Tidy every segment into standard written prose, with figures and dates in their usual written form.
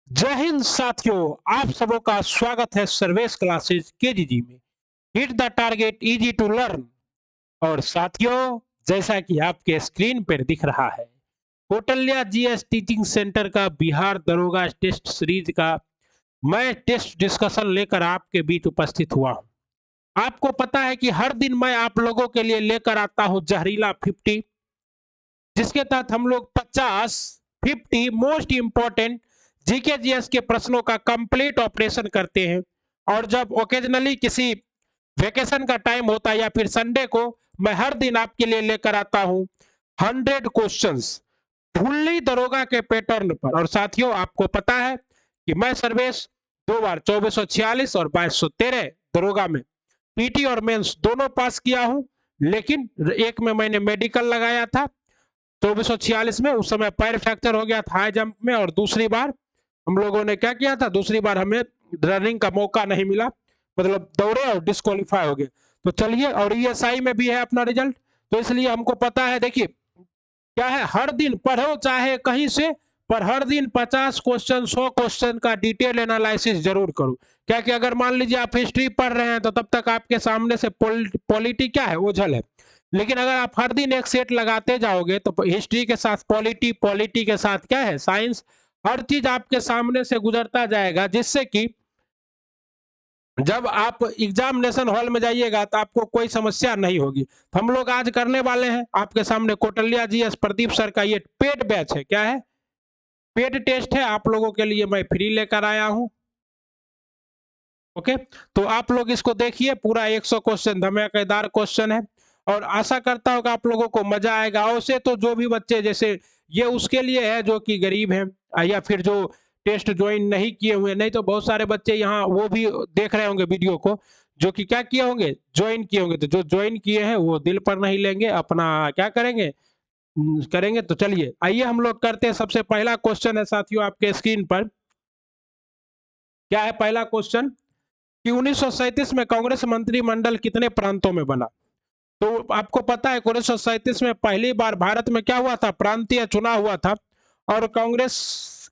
जय हिंद साथियों, आप सबों का स्वागत है सर्वेश क्लासेस केजीजी में। Hit the target, easy to learn. और साथियों, जैसा कि आपके स्क्रीन पर दिख रहा है, कौटल्या जीएस टीचिंग सेंटर का बिहार दरोगा टेस्ट सीरीज का मैं टेस्ट डिस्कशन लेकर आपके बीच उपस्थित हुआ हूं। आपको पता है कि हर दिन मैं आप लोगों के लिए लेकर आता हूं जहरीला 50, जिसके तहत हम लोग 50 मोस्ट इंपॉर्टेंट जीके जीएस के प्रश्नों का कंप्लीट ऑपरेशन करते हैं। और जब ओकेजनली किसी वेकेशन का टाइम होता है या फिर संडे को, मैं हर दिन आपके लिए लेकर आता हूं 100 क्वेश्चंस फुल्ली दरोगा के पैटर्न पर। और साथियों, आपको पता है कि मैं सर्वेश 2 बार 2446 और 2213 दरोगा में पीटी और मेंस दोनों पास किया हूं। लेकिन एक में मैंने मेडिकल लगाया था 2446 में, उस समय पैर फ्रैक्चर हो गया था हाई जंप में। और दूसरी बार हम लोगों ने क्या किया था, दूसरी बार हमें रनिंग का मौका नहीं मिला, मतलब दौड़े और डिस्क्वालीफाई हो गए। तो चलिए, और ईएसआई में भी है अपना रिजल्ट, तो इसलिए हमको पता है। देखिए क्या है, हर दिन पढ़ो चाहे कहीं से, पर हर दिन 50 क्वेश्चन 100 क्वेश्चन का डिटेल एनालिसिस जरूर करो। क्या कि अगर मान लीजिए आप हिस्ट्री पढ़ रहे हैं तो तब तक आपके सामने से पॉलिटी क्या है, ओझल है। लेकिन अगर आप हर दिन एक सेट लगाते जाओगे तो हिस्ट्री के साथ पॉलिटी, पॉलिटी के साथ क्या है, साइंस, हर चीज आपके सामने से गुजरता जाएगा, जिससे कि जब आप एग्जामिनेशन हॉल में जाइएगा तो आपको कोई समस्या नहीं होगी। तो हम लोग आज करने वाले हैं आपके सामने कौटल्या जीएस प्रदीप सर का ये पेड बैच है। क्या है, पेड टेस्ट है, आप लोगों के लिए मैं फ्री लेकर आया हूं। ओके, तो आप लोग इसको देखिए, पूरा 100 क्वेश्चन धमाकेदार क्वेश्चन है, और आशा करता हूँ कि आप लोगों को मजा आएगा। वैसे तो जो भी बच्चे, जैसे ये उसके लिए है जो कि गरीब हैं या फिर जो टेस्ट ज्वाइन नहीं किए हुए, नहीं तो बहुत सारे बच्चे यहाँ वो भी देख रहे होंगे वीडियो को, जो कि क्या किए होंगे, ज्वाइन किए होंगे। तो जो ज्वाइन किए हैं वो दिल पर नहीं लेंगे, अपना क्या करेंगे, करेंगे। तो चलिए आइए हम लोग करते हैं। सबसे पहला क्वेश्चन है साथियों आपके स्क्रीन पर। क्या है पहला क्वेश्चन कि 1937 में कांग्रेस मंत्रिमंडल कितने प्रांतों में बना। तो आपको पता है 1937 में पहली बार भारत में क्या हुआ था, प्रांतीय चुनाव हुआ था। और कांग्रेस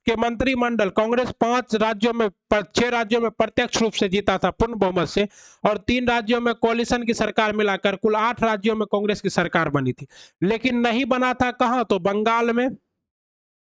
के मंत्रिमंडल, कांग्रेस 5 राज्यों में 6 राज्यों में प्रत्यक्ष रूप से जीता था पूर्ण बहुमत से, और 3 राज्यों में कोलिशन की सरकार मिलाकर कुल 8 राज्यों में कांग्रेस की सरकार बनी थी। लेकिन नहीं बना था कहां, तो बंगाल में,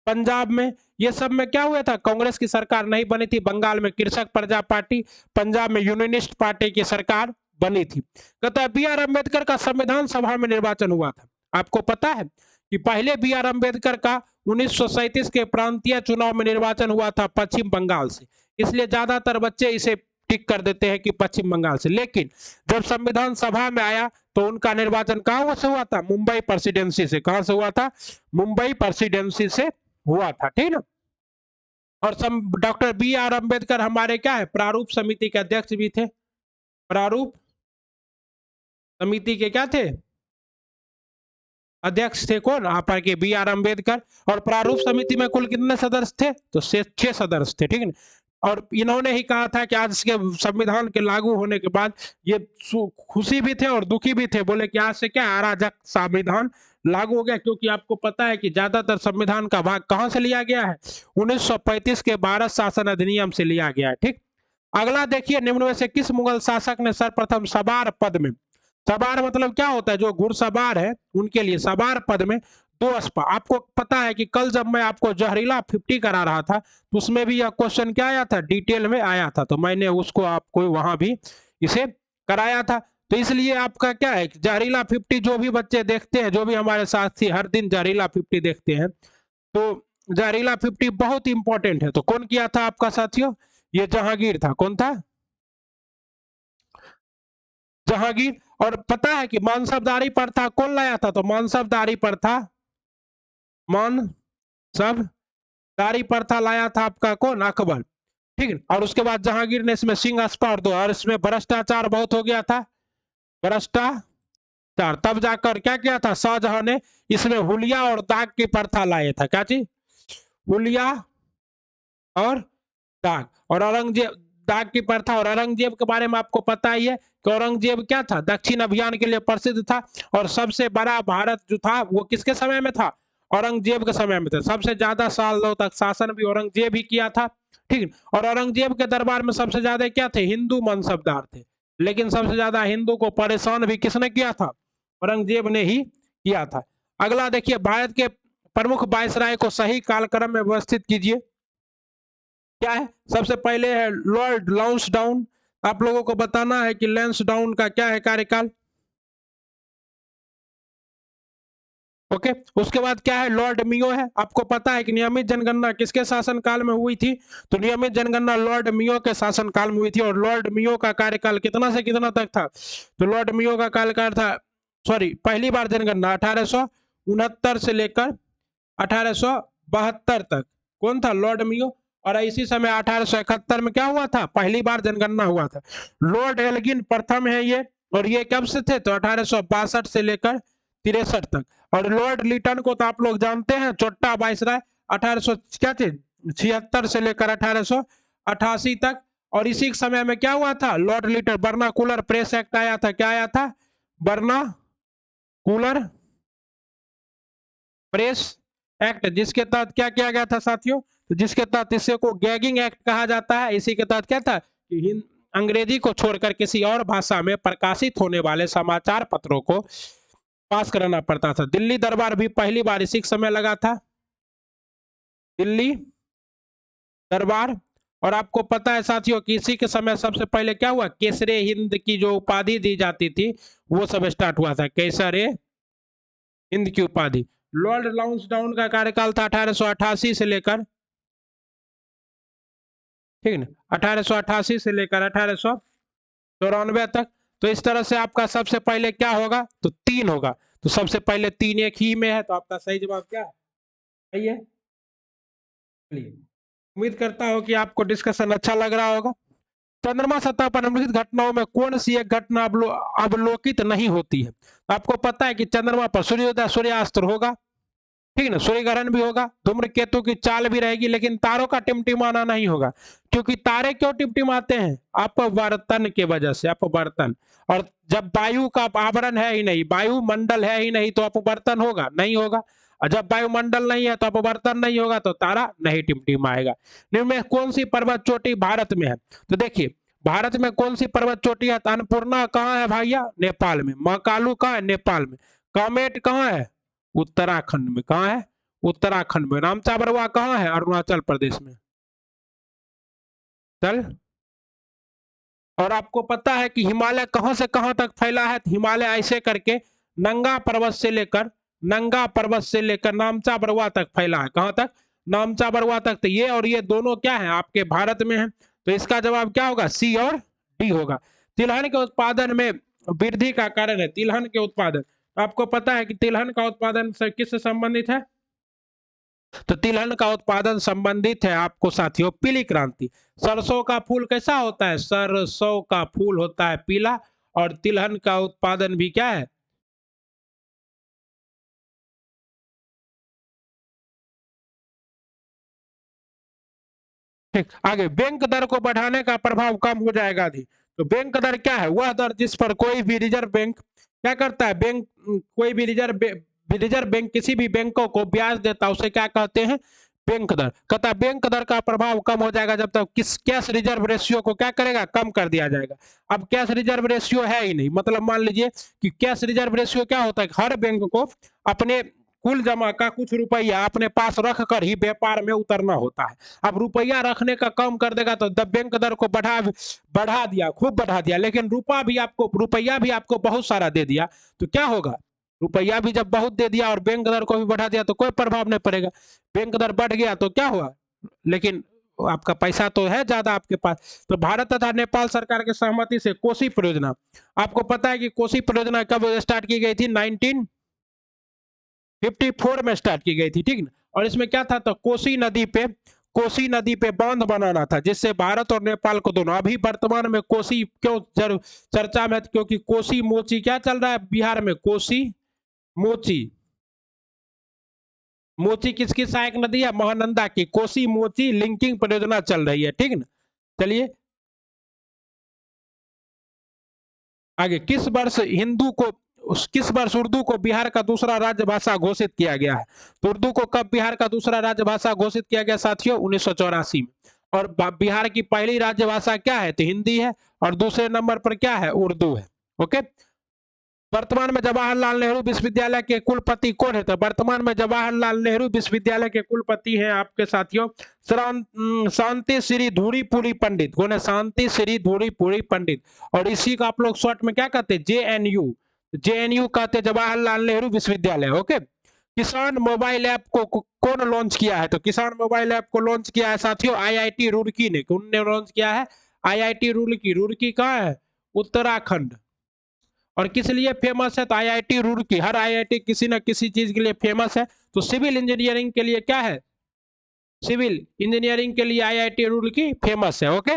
पंजाब में, ये सब में क्या हुआ था, कांग्रेस की सरकार नहीं बनी थी। बंगाल में कृषक प्रजा पार्टी, पंजाब में यूनियनिस्ट पार्टी की सरकार बनी थी। कहता है बी आर अम्बेडकर का संविधान सभा में निर्वाचन हुआ था। आपको पता है कि पहले बी आर अम्बेडकर का 1937 के प्रांतीय चुनाव में निर्वाचन हुआ था पश्चिम बंगाल से, इसलिए ज्यादातर बच्चे इसे टिक कर देते हैं कि पश्चिम बंगाल से। लेकिन जब संविधान सभा में आया तो उनका निर्वाचन कहां से हुआ था, मुंबई प्रेसिडेंसी से। कहां से हुआ था, मुंबई प्रेसिडेंसी से हुआ था, ठीक ना। और डॉक्टर बी आर अम्बेडकर हमारे क्या है, प्रारूप समिति के अध्यक्ष भी थे। प्रारूप समिति के क्या थे, अध्यक्ष थे। कौन, आप के बी आर अम्बेडकर। और प्रारूप समिति में कुल कितने सदस्य थे, तो 6 सदस्य थे, ठीक है। और इन्होंने ही कहा था कि आज के संविधान के लागू होने के बाद ये खुशी भी थे और दुखी भी थे। बोले कि आज से क्या अराजक संविधान लागू हो गया, क्योंकि आपको पता है कि ज्यादातर संविधान का भाग कहां से लिया गया है, 1935 के भारत शासन अधिनियम से लिया गया है, ठीक। अगला देखिए, निम्न में से किस मुगल शासक ने सर्वप्रथम सवार पद में, सवार मतलब क्या होता है, जो घुड़सवार है उनके लिए सवार पद में 2 स्पा। आपको पता है कि कल जब मैं आपको जहरीला 50 करा रहा था तो उसमें भी यह क्वेश्चन क्या आया था, डिटेल में आया था, तो मैंने उसको आपको वहां भी इसे कराया था। तो इसलिए आपका क्या है, जहरीला 50 जो भी बच्चे देखते हैं, जो भी हमारे साथी हर दिन जहरीला 50 देखते हैं, तो जहरीला 50 बहुत इंपॉर्टेंट है। तो कौन किया था आपका साथियों, ये जहांगीर था। कौन था, जहांगीर। और पता है कि मानसबदारी प्रथा कौन लाया था, तो मानसबदारी प्रथा, मानसबदारी प्रथा लाया था आपका कौन, अकबर, ठीक है। और उसके बाद जहांगीर ने इसमें सिंह स्पार दो, और इसमें भ्रष्टाचार बहुत हो गया था, भ्रष्टाचार। तब जाकर क्या किया था, शाहजहां ने इसमें हुलिया और दाग की प्रथा लाया था। क्या चीज, हुलिया और दाग। और औरंगजेब, दाग की प्रथा। और औरंगजेब के बारे में आपको पता ही है कि औरंगजेब क्या था, दक्षिण अभियान के लिए प्रसिद्ध था। और सबसे बड़ा भारत जो था वो किसके समय में था, औरंगजेब के समय में था। सबसे ज्यादा सालों तक शासन भी औरंगजेब ही किया था। ठीक है। और औरंगजेब के दरबार में सबसे ज्यादा क्या थे, हिंदू मनसबदार थे, लेकिन सबसे ज्यादा हिंदू को परेशान भी किसने किया था, औरंगजेब ने ही किया था। अगला देखिए, भारत के प्रमुख वायसराय को सही कालक्रम में व्यवस्थित कीजिए। क्या है, सबसे पहले है लॉर्ड लांसडाउन। आप लोगों को बताना है कि लांसडाउन का क्या है कार्यकाल। ओके, उसके बाद क्या है, लॉर्ड मियो है। आपको पता है कि नियमित जनगणना किसके शासनकाल में हुई थी, तो नियमित जनगणना लॉर्ड मियो के शासनकाल में हुई थी। और लॉर्ड मियो का कार्यकाल कितना से कितना तक था, तो लॉर्ड मियो का कार्यकाल था, सॉरी, पहली बार जनगणना 1869 से लेकर 1872 तक। कौन था, लॉर्ड मियो। और इसी समय 1871 में क्या हुआ था, पहली बार जनगणना हुआ था। लॉर्ड एल्गिन प्रथम है ये, और ये कब से थे, तो 1862 से लेकर 63 तक। और लॉर्ड लिटन को तो आप लोग जानते हैं, छोटा वायसराय, 1800 क्या थे, 76 से लेकर 1888 तक। और इसी समय में क्या हुआ था, Lord Liton, vernacular press act आया था। क्या आया था, बर्नाकुलर प्रेस एक्ट, जिसके तहत क्या किया गया था साथियों, तो जिसके तहत इसे को गैगिंग एक्ट कहा जाता है। इसी के तहत क्या था कि अंग्रेजी को छोड़कर किसी और भाषा में प्रकाशित होने वाले समाचार पत्रों को पास कराना पड़ता था। दिल्ली दरबार भी पहली बार इसी समय लगा था, दिल्ली दरबार। और आपको पता है साथियों कि इसी के समय सबसे पहले क्या हुआ, केसरे हिंद की जो उपाधि दी जाती थी वो सब स्टार्ट हुआ था, केसरे हिंद की उपाधि। लॉर्ड लांसडाउन का कार्यकाल था 1888 से लेकर, ठीक है ना, 1888 से लेकर 1894 तक। तो इस तरह से आपका सबसे पहले क्या होगा, तो 3 होगा। तो सबसे पहले 3 एक ही में है, तो आपका सही जवाब क्या है, सही है। चलिए, उम्मीद करता हूं कि आपको डिस्कशन अच्छा लग रहा होगा। चंद्रमा सतह पर निम्नलिखित घटनाओं में कौन सी एक घटना अवलोकित नहीं होती है। आपको पता है कि चंद्रमा पर सूर्योदय सूर्यास्त होगा, ठीक है ना, सूर्य ग्रहण भी होगा, धूम्रकेतु की चाल भी रहेगी, लेकिन तारों का टिमटिमाना नहीं होगा। क्योंकि तारे क्यों टिमटिमाते हैं, अपवर्तन के वजह से, अपवर्तन। और जब वायु का आवरण है ही नहीं, वायुमंडल है ही नहीं, तो अपवर्तन होगा, नहीं होगा। और जब वायुमंडल नहीं है तो अपवर्तन नहीं होगा, तो तारा नहीं टिमटिमाएगा। निम्न में कौन सी पर्वत चोटी भारत में है, तो देखिए, भारत में कौन सी पर्वत चोटी है, अन्नपूर्णा कहाँ है भैया, नेपाल में। महाकालू कहाँ है, नेपाल में। कामेट कहाँ है, उत्तराखंड में। कहाँ है, उत्तराखंड में। रामचा बरवा कहाँ है, अरुणाचल प्रदेश में। चल, और आपको पता है कि हिमालय कहां से कहां तक फैला है, हिमालय ऐसे करके नंगा पर्वत से लेकर, नंगा पर्वत से लेकर नामचा बरवा तक फैला है। कहां तक, नामचा बरवा तक। तो ये और ये दोनों क्या है, आपके भारत में है। तो इसका जवाब क्या होगा, सी और डी होगा। तिलहन के उत्पादन में वृद्धि का कारण है, तिलहन के उत्पादन। तो आपको पता है कि तिलहन का उत्पादन किससे संबंधित है, तो तिलहन का उत्पादन संबंधित है आपको साथियों, पीली क्रांति। सरसों का फूल कैसा होता है, सरसों का फूल होता है पीला। और तिलहन का उत्पादन भी क्या है, ठीक। आगे, बैंक दर को बढ़ाने का प्रभाव कम हो जाएगा भी। तो बैंक दर क्या है, वह दर जिस पर कोई भी रिजर्व बैंक क्या करता है, बैंक कोई भी रिजर्व बैंक किसी भी बैंकों को ब्याज देता है, उसे क्या कहते हैं, बैंक दर। कहता है बैंक दर का प्रभाव कम हो जाएगा जब तक किस कैश रिजर्व रेशियो को क्या करेगा, कम कर दिया जाएगा। अब कैश रिजर्व रेशियो है ही नहीं, मतलब मान लीजिए कि कैश रिजर्व रेशियो क्या होता है, हर बैंक को अपने कुल जमा का कुछ रुपया अपने पास रख कर ही व्यापार में उतरना होता है। अब रुपया रखने का कम कर देगा तो बैंक दर को बढ़ा दिया, खूब बढ़ा दिया, लेकिन रुपया भी आपको बहुत सारा दे दिया, तो क्या होगा, रुपया भी जब बहुत दे दिया और बैंक दर को भी बढ़ा दिया तो कोई प्रभाव नहीं पड़ेगा। बैंक दर बढ़ गया तो क्या हुआ, लेकिन आपका पैसा तो है ज्यादा आपके पास। तो भारत तथा नेपाल सरकार के सहमति से कोसी परियोजना, आपको पता है कि कोसी परियोजना कब स्टार्ट की गई थी, 1954 में स्टार्ट की गई थी, ठीक है। और इसमें क्या था, तो कोसी नदी पे बांध बनाना था, जिससे भारत और नेपाल को दोनों, अभी वर्तमान में कोसी क्यों चर्चा में, क्योंकि कोसी मोची क्या चल रहा है बिहार में, कोसी मोची। मोची किसकी सहायक नदी है, महानंदा की। कोसी मोची लिंकिंग परियोजना चल रही है, ठीक है ना। चलिए आगे, किस वर्ष उर्दू को बिहार का दूसरा राज्य भाषा घोषित किया गया है। तो उर्दू को कब बिहार का दूसरा राज्य भाषा घोषित किया गया साथियों, 1984 में। और बिहार की पहली राज्य भाषा क्या है? तो हिंदी है। और दूसरे नंबर पर क्या है? उर्दू है। ओके। वर्तमान में जवाहरलाल नेहरू विश्वविद्यालय के कुलपति कौन है? तो वर्तमान में जवाहरलाल नेहरू विश्वविद्यालय के कुलपति हैं आपके साथियों शांति श्री धूरीपुरी पंडित। कौन है? शांति श्री धूरीपुरी पंडित। और इसी को आप लोग शॉर्ट में क्या कहते हैं? JNU। JNU कहते हैं जवाहरलाल नेहरू विश्वविद्यालय। ओके। किसान मोबाइल ऐप को कौन लॉन्च किया है? तो किसान मोबाइल ऐप को लॉन्च किया है साथियों IIT रुड़की ने। कौन ने लॉन्च किया है? IIT रुड़की। रुड़की कहाँ है? उत्तराखंड। और किस लिए फेमस है? तो IIT रुड़की। हर IIT किसी न किसी चीज के लिए फेमस है। तो सिविल इंजीनियरिंग के लिए क्या है? सिविल इंजीनियरिंग के लिए IIT रुड़की फेमस है। ओके।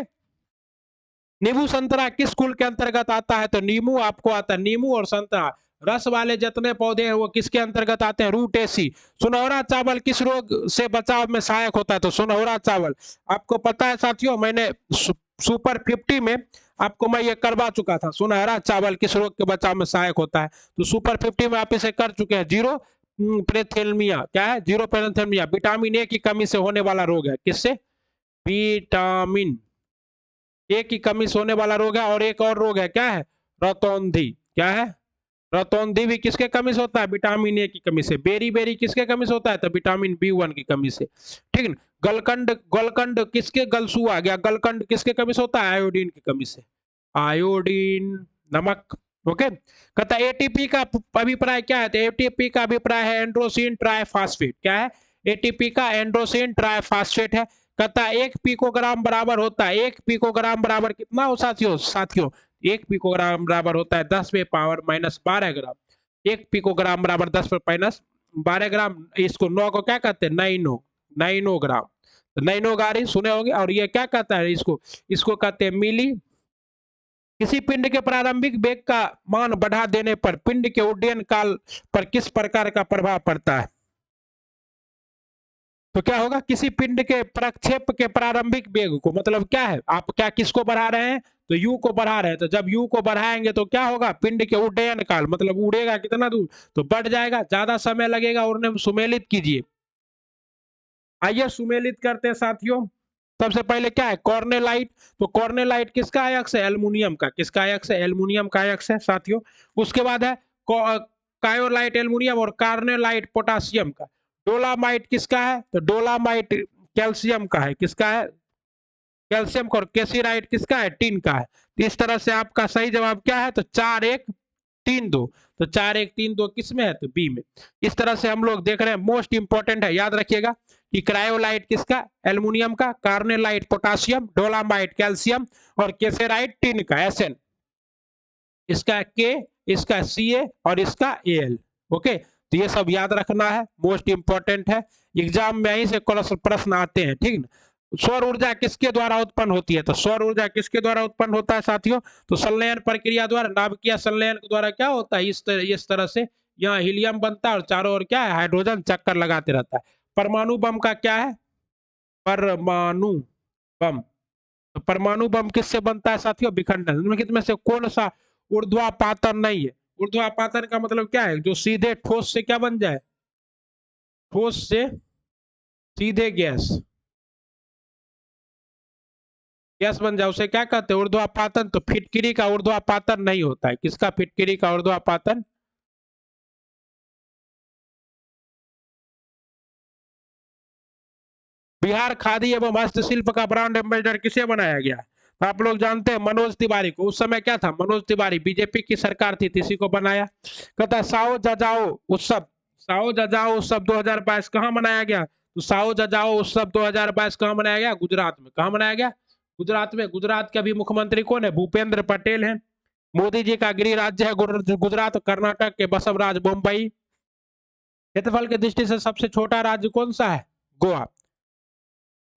नींबू संतरा किस कुल के अंतर्गत आता है? तो नींबू आपको आता है, नींबू और संतरा रस वाले जितने पौधे हैं वो किसके अंतर्गत आते हैं? रूटेसी। सुनहरा चावल किस रोग से बचाव में सहायक होता है? तो सुनहरा चावल आपको पता है साथियों, मैंने सुपर 50 में आपको मैं ये करवा चुका था। सुनहरा चावल किस रोग के बचाव में सहायक होता है? तो सुपर 50 में आप इसे कर चुके हैं। जीरो पैरेथेल्मिया। क्या है? जीरो पैरेथेल्मिया विटामिन ए की कमी से होने वाला रोग है। किससे? विटामिन ए की कमी से होने वाला रोग है। और एक और रोग है, क्या है? रतौंधी। क्या है? रतौंधी भी किसके कमी से होता है? विटामिन ए की कमी से। बेरी बेरी किसके कमी से होता है? तो विटामिन B1 की कमी से। ठीक है। गलकंड गलकंड किसके गलसू आ गया? गलकंड किसके कमी से होता है? आयोडीन की कमी से। आयोडीन नमक। ओके। कहता है एटीपी का अभिप्राय क्या है? तो एटीपी का अभिप्राय है एंड्रोसिन ट्राइफॉस्फेट। क्या है? एटीपी का एंड्रोसिन ट्राइफॉस्फेट है। कहता है 1 पिकोग्राम बराबर होता है, 1 पिकोग्राम बराबर कितना हो साथियों? साथियों 1 पिकोग्राम बराबर होता है 10⁻⁻12 ग्राम। 1 पिकोग्राम बराबर 10⁻12 ग्राम। इसको 9 को क्या कहते हैं? नैनोग्राम। तो नैनोगारी सुने होंगे। और ये क्या कहता है? इसको कहते हैं मिली। किसी पिंड के प्रारंभिक वेग का मान बढ़ा देने पर पिंड के उड्डयन काल पर किस प्रकार का प्रभाव पड़ता है? तो क्या होगा? किसी पिंड के प्रक्षेप के प्रारंभिक वेग को, मतलब क्या है? आप क्या किसको बढ़ा रहे हैं? तो U को बढ़ा रहे हैं। तो जब U को बढ़ाएंगे तो क्या होगा? पिंड के उड्डयन काल, मतलब उड़ेगा कितना दूर? तो बढ़ जाएगा, ज्यादा समय लगेगा। उड़ने में सुमेलित कीजिए। आइए सुमेलित करते हैं साथियों। सबसे पहले क्या है? कॉर्नेलाइट। तो कॉर्नेलाइट किसका अयस्क है? एल्युमिनियम का। किसका अयस्क है? एल्युमिनियम का अयस्क है साथियों। उसके बाद है कायोलाइट एल्युमिनियम और कार्नेलाइट पोटासियम का। डोलामाइट किसका है? तो डोलामाइट कैल्शियम का है। किसका है? कैल्शियम का। और केसिराइट किसका है? टिन का है। तो इस तरह से आपका सही जवाब क्या है? तो 4-1-3-2। तो 4-1-3-2 किस में है? तो बी में। इस तरह से हम लोग देख रहे हैं। मोस्ट इंपॉर्टेंट है, याद रखिएगा कि क्रायोलाइट किसका? एल्युमिनियम का। कार्नेलाइट पोटासियम, डोलामाइट कैल्शियम और केसेराइट टिन का SN। इसका K, इसका Ca और इसका Al। ओके। तो ये सब याद रखना है, मोस्ट इंपॉर्टेंट है। एग्जाम में यहीं से प्रश्न आते हैं। ठीक है। सौर ऊर्जा किसके द्वारा उत्पन्न होती है? तो सौर ऊर्जा किसके द्वारा उत्पन्न होता है साथियों? तो संलयन प्रक्रिया द्वारा, नाभिकीय संलयन के द्वारा। क्या होता है? इस तरह से यहाँ हीलियम बनता है और चारों ओर क्या है? हाइड्रोजन चक्कर लगाते रहता है। परमाणु बम का क्या है? परमाणु बम। तो परमाणु बम किससे बनता है साथियों? विखंडन। निम्नलिखित में से कौन सा ऊर्ध्वापातन नहीं है? ऊर्ध्वापातन का मतलब क्या है? जो सीधे ठोस से क्या बन जाए? ठोस से सीधे गैस बन जाए, उसे क्या कहते हैं? ऊर्ध्वापातन। तो फिटकिरी का ऊर्ध्वापातन नहीं होता है। किसका? फिटकिरी का ऊर्ध्वापातन। बिहार खादी एवं हस्तशिल्प का ब्रांड एम्बेसडर किसे बनाया गया? तो आप लोग जानते हैं मनोज तिवारी को। उस समय क्या था? मनोज तिवारी, बीजेपी की सरकार थी, इसी को बनाया। कहता है साओ जजाओ उत्सव 2022 कहाँ मनाया गया? तो साओ जजाओ उत्सव 2022 कहाँ मनाया गया? गुजरात में। कहाँ मनाया गया? गुजरात में। गुजरात के अभी मुख्यमंत्री कौन है? भूपेंद्र पटेल है। मोदी जी का गृह राज्य है गुजरात। कर्नाटक के बसवराज मुंबई। क्षेत्रफल की दृष्टि से सबसे छोटा राज्य कौन सा है? गोवा।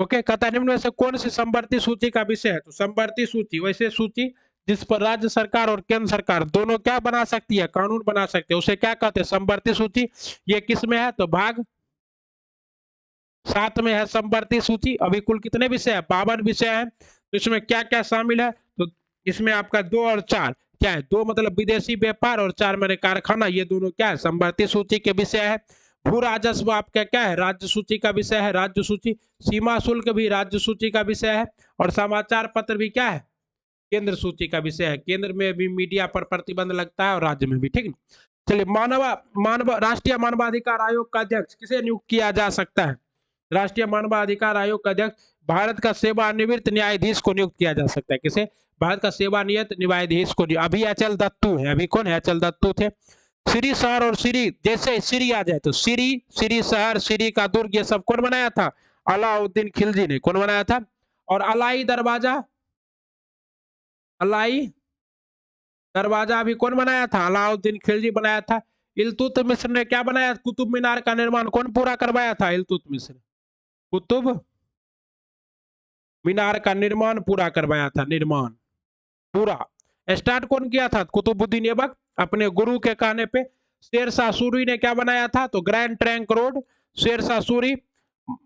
ओके। कहता है निम्न में से कौन सी संवर्ती सूची का विषय है? तो संवर्ती सूची वैसे सूची जिस पर राज्य सरकार और केंद्र सरकार दोनों क्या बना सकती है? कानून बना सकते हैं, उसे क्या कहते हैं? संवर्ती सूची। ये किस में है? तो भाग 7 में है संवर्ती सूची। अभी कुल कितने विषय है? 52 विषय है। तो इसमें क्या क्या शामिल है? तो इसमें आपका 2 और 4 क्या है? 2 मतलब विदेशी व्यापार और 4 मैंने कारखाना। ये दोनों क्या है? संवर्ती सूची के विषय है। भू राजस्व आपका क्या है, राज्य सूची का विषय है, राज्य सूची। सीमा शुल्क भी राज्य सूची का विषय है। और समाचार पत्र भी क्या है, केंद्र सूची का विषय है। केंद्र में भी मीडिया पर प्रतिबंध लगता है और राज्य में भी, ठीक है। चलिए, मानव राष्ट्रीय मानवाधिकार आयोग का अध्यक्ष किसे नियुक्त किया जा सकता है? राष्ट्रीय मानवाधिकार आयोग का अध्यक्ष भारत का सेवानिवृत्त न्यायाधीश को नियुक्त किया जा सकता है। किसे? भारत का सेवानिवृत्त न्यायाधीश को। अभी अचल दत्तू है, अभी कौन है? अचल दत्तू थे। श्री शहर और श्री, जैसे श्री आ जाए तो श्री शहर, श्री का दुर्ग, ये सब कौन बनाया था? अलाउद्दीन खिलजी ने। कौन बनाया था? और अलाई दरवाजा, अलाई दरवाजा भी कौन बनाया था? अलाउद्दीन खिलजी बनाया था। इल्तुतमिश ने क्या बनाया? कुतुब मीनार का निर्माण कौन पूरा करवाया था? इल्तुतमिश ने कुतुब मीनार का निर्माण पूरा करवाया था। निर्माण पूरा स्टार्ट कौन किया था? कुतुबुद्दीन ऐबक, अपने गुरु के कहने पे। शेरशाह सूरी ने क्या बनाया था? तो grand trunk road, Sher Shah Suri.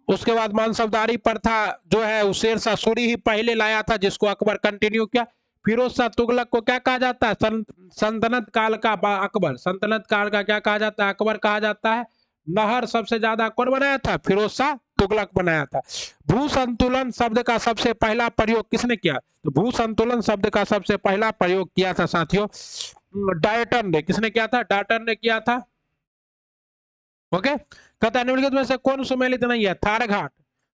उसके बाद मानसबदारी प्रथा जो है वो शेरशाह सूरी ही पहले लाया था, जिसको अकबर कंटिन्यू किया। फिरोज शाह तुगलक को क्या कहा जाता है? सल्तनत काल का अकबर। सल्तनत काल का क्या कहा जाता है? अकबर कहा जाता है। नहर सबसे ज्यादा कौन बनाया था? फिरोज शाह तुगलक बनाया था। भू संतुलन शब्द का सबसे पहला प्रयोग किसने किया? तो भू संतुलन शब्द का सबसे पहला प्रयोग किया था साथियों डाल्टन ने। किसने किया था? डाल्टन ने किया था। ओके, कहता है निम्नलिखित में से कौन सुमेलित नहीं है? थार घाट।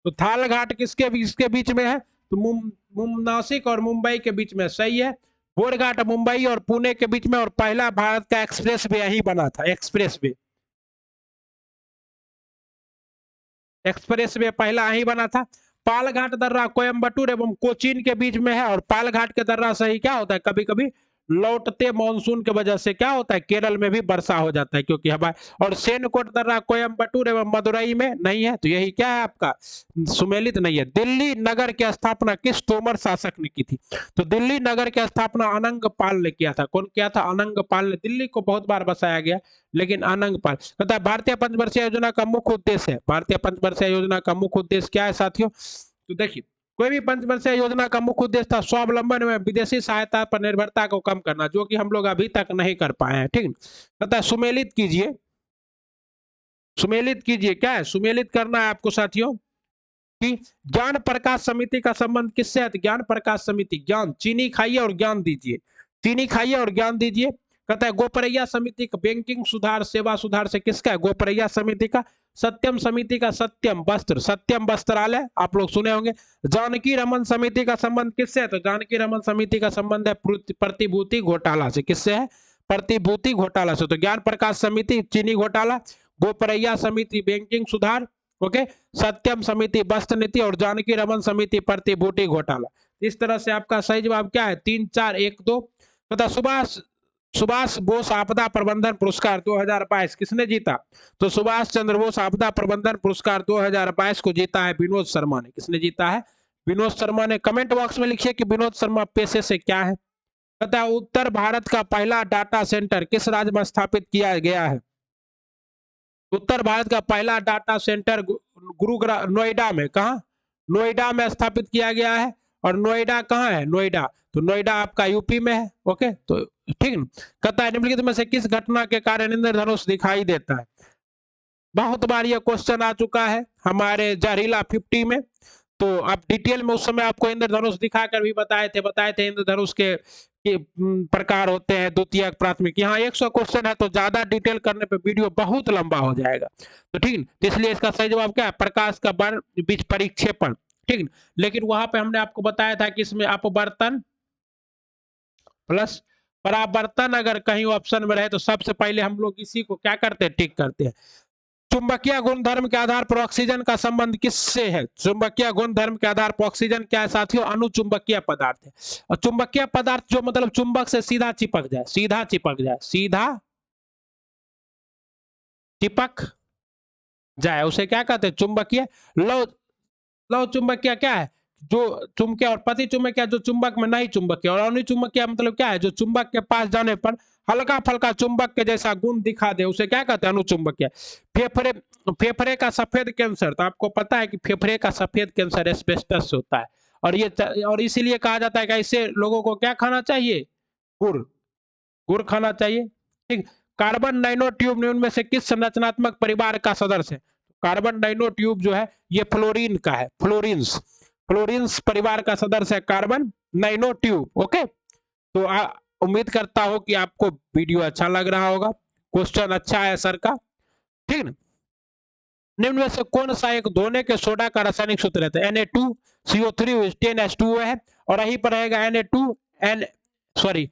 तो थाल घाट किसके बीच में है? तो नासिक और मुंबई के बीच में। सही है। बोरघाट मुंबई और पुणे के बीच में। और पहला भारत का एक्सप्रेस वे यही बना था। एक्सप्रेस वे पहला यही बना था। पालघाट दर्रा कोयम्बटूर एवं कोचीन के बीच में है। और पालघाट के दर्रा से ही क्या होता है, कभी कभी लौटते मानसून की वजह से क्या होता है, केरल में भी वर्षा हो जाता है, क्योंकि हवा। और सेनकोट दर्रा कोयम्बटूर एवं मदुरई में नहीं है। तो यही क्या है आपका? सुमेलित नहीं है। दिल्ली नगर की स्थापना किस तोमर शासक ने की थी? तो दिल्ली नगर की स्थापना अनंग पाल ने किया था। कौन किया था? अनंग पाल ने। दिल्ली को बहुत बार बसाया गया, लेकिन अनंग पाल। कहता है भारतीय पंचवर्षीय योजना का मुख्य उद्देश्य है। भारतीय पंचवर्षीय योजना का मुख्य उद्देश्य क्या है साथियों? तो देखिए, कोई भी पंचवर्षीय योजना का मुख्य उद्देश्य था स्वावलंबन में विदेशी सहायता पर निर्भरता को कम करना, जो कि हम लोग अभी तक नहीं कर पाए हैं, ठीक है। कहता है सुमेलित कीजिए, सुमेलित कीजिए। क्या है? सुमेलित करना है आपको साथियों कि ज्ञान प्रकाश समिति का संबंध किससे है? ज्ञान प्रकाश समिति, ज्ञान, चीनी खाइए और ज्ञान दीजिए। चीनी खाइए और ज्ञान दीजिए। कहता है गोपरैया समिति का बैंकिंग सुधार, सेवा सुधार से किसका है? गोपरैया समिति का। सत्यम समिति का सत्यम वस्त्र, सत्यम वस्त्रालय आप लोग सुने होंगे। जानकी रमन समिति का संबंध किससे है? तो जानकी रमन समिति का संबंध है प्रतिभूति घोटाला से। किससे है? प्रतिभूति घोटाला से। तो ज्ञान प्रकाश समिति चीनी घोटाला, गोपरैया समिति बैंकिंग सुधार, ओके, सत्यम समिति वस्त्र नीति, और जानकी रमन समिति प्रतिभूति घोटाला। इस तरह से आपका सही जवाब क्या है? 3 4 1 2। तथा सुभाष सुभाष बोस आपदा प्रबंधन पुरस्कार 2022 किसने जीता? तो सुभाष चंद्र बोस आपदा प्रबंधन पुरस्कार 2022 को जीता है विनोद शर्मा ने। किसने जीता है? विनोद शर्मा ने। कमेंट बॉक्स में लिखिए कि विनोद शर्मा पेशे से क्या है। कहता है उत्तर भारत का पहला डाटा सेंटर किस राज्य में स्थापित किया गया है? उत्तर भारत का पहला डाटा सेंटर गुरुग्राम, नोएडा में। कहा? नोएडा में स्थापित किया गया है। और नोएडा कहाँ है? नोएडा, तो नोएडा आपका यूपी में है। ओके, तो ठीक है। कहता है निम्नलिखित में से किस घटना के कारण इंद्रधनुष दिखाई देता है? बहुत बार ये क्वेश्चन आ चुका है हमारे जहरीला 50 में। तो आप डिटेल में उस समय आपको इंद्रधनुष दिखाकर भी बताए थे इंद्रधनुष के प्रकार होते हैं, द्वितीयक, प्राथमिक। यहाँ 100 क्वेश्चन है, तो ज्यादा डिटेल करने पे वीडियो बहुत लंबा हो जाएगा। तो ठीक है, तो इसलिए इसका सही जवाब क्या है? प्रकाश का वर्ण बीच परिक्षेपण, ठीक है। लेकिन वहां पे हमने आपको बताया था कि इसमें अपवर्तन प्लस परावर्तन अगर कहीं ऑप्शन में रहे तो सबसे पहले हम लोग इसी को क्या करते हैं? टिक करते हैं। चुंबकीय गुणधर्म के आधार पर ऑक्सीजन का संबंध किससे है? चुंबकीय गुणधर्म के आधार पर ऑक्सीजन क्या है साथियों? अणुचुंबकीय पदार्थ है। और चुंबकीय पदार्थ जो मतलब चुंबक से सीधा चिपक जाए, सीधा चिपक जाए, सीधा चिपक जाए, उसे क्या कहते हैं? चुंबकीय। लव लव चुंबकीय क्या है? जो चुंबकीय। और पति चुंबकीय जो चुंबक में नहीं चुंबकीय। और अणुचुंबकीय मतलब क्या है? जो चुंबक के पास जाने पर हल्का फल्का चुंबक के जैसा गुण दिखा दे, उसे क्या कहते हैं? अणुचुंबकीय। फेफड़े, फेफड़े का सफेद कैंसर, तो आपको पता है कि फेफड़े का सफेद कैंसर एस्बेस्टस से होता है। और इसीलिए कहा जाता है कि ऐसे लोगों को क्या खाना चाहिए? गुड़, गुड़ खाना चाहिए, ठीक। कार्बन नैनो ट्यूब निम्न में से किस संरचनात्मक परिवार का सदस्य है? कार्बन नैनो ट्यूब जो है ये फ्लोरीन का है, फ्लोरीन्स फ्लोरीन्स परिवार का सदस्य है कार्बन नैनो ट्यूब। ओके, तो उम्मीद करता हूं कि आपको वीडियो अच्छा लग रहा होगा, क्वेश्चन अच्छा है सर का, ठीक है। निम्न में से कौन सा एक धोने के सोडा का रासायनिक सूत्र रहता है? Na2CO3 10H2O है, और यहीं पर रहेगा Na2CO3,